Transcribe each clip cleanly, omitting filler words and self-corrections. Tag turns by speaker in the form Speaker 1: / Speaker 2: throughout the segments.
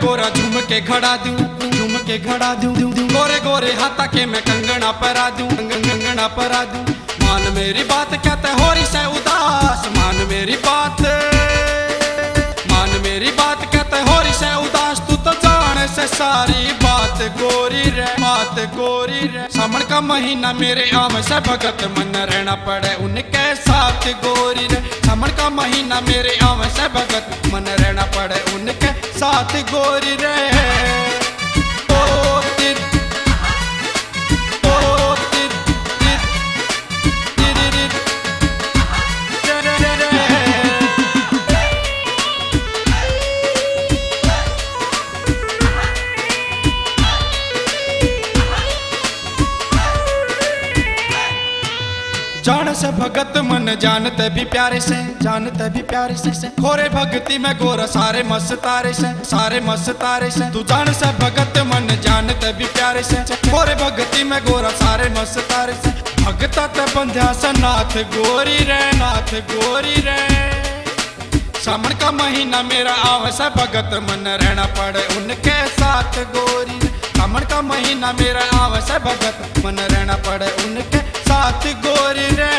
Speaker 1: गोरा झूम के खड़ा दूं, झूम के खड़ा दूं, गोरे गोरे हाथा के मैं कंगना परा दूं, कंगना परा दूं। मान मेरी बात कहते हो रही से उदास, मान मेरी बात, मान मेरी बात कहते हो रही से उदास। तू तो जाने से सारी बात गोरी रे, बात गोरी रे। सावन का महीना मेरे आम से भगत मन रहना पड़े उनके साथ गोरी रे। सावन का महीना मेरे आम से भगत मन रहना पड़े उनके साथ गोरी रे। जान से भगत मन जानते भी प्यारे से, जानते भी प्यारे से। खोरे भक्ति में गोरा सारे मस्तारे से, सारे मस्तारे से। तू जान से भगत मन जानते भी प्यारे से, खोरे भक्ति में गोरा सारे मस्तारे से। भगता ते बंध्या से नाथ गोरी रे, नाथ गोरी रे। सावन का महीना मेरा आव से भगत मन रहना पड़े उनके साथ गोरी रे। सावन का महीना मेरा आव से भगत मन रहना पड़े उनके साथ गोरी रे।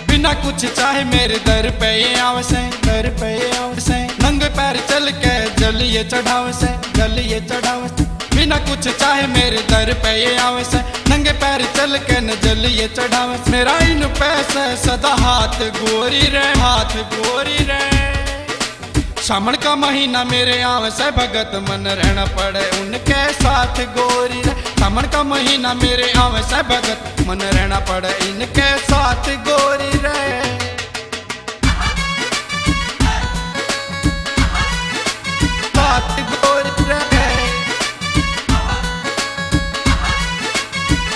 Speaker 1: बिना कुछ चाहे मेरे दर पे ये आवसे, दर पे ये आवसे। नंगे पैर चल के जलिए चढ़ावे से, जलिए चढ़ावे से। बिना कुछ चाहे मेरे दर पे ये आवसे, नंगे पैर चल के न जलिए चढ़ावे। मेरा इन पैसे सदा हाथ गोरी रे, हाथ गोरी रे। सावन का महीना मेरे आव से भगत मन रहना पड़े उनके साथ गोरी रे। सावन का महीना मेरे आव से भगत मन रहना पड़े इनके साथ गोरी रे। साथ गोरी रे,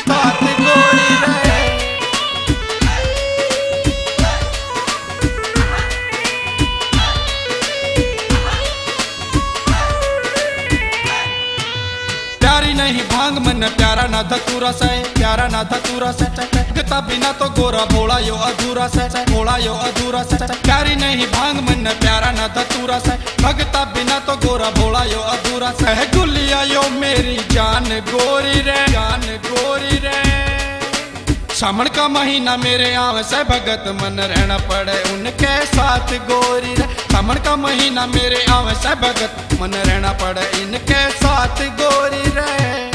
Speaker 1: साथ गोरी रे। प्यारी नहीं भांग मन प्यारा ना धतूरा से, प्यारा ना धतूरा से। भगता बिना तो गोरा भोला यो अधूरा से, भोला यो अधूरा से। प्यारी नहीं भांग मन प्यारा ना धतूरा से, भगता बिना तो गोरा भोला यो अधूरा से। गुलिया यो मेरी जान गोरी रे, जान गोरी रे। सावन का महीना मेरे आव से भगत मन रहना पड़े उनके साथ गोरी रे। सावन का महीना मेरे आव से भगत मन रहना पड़े इनके साथ गोरी रे।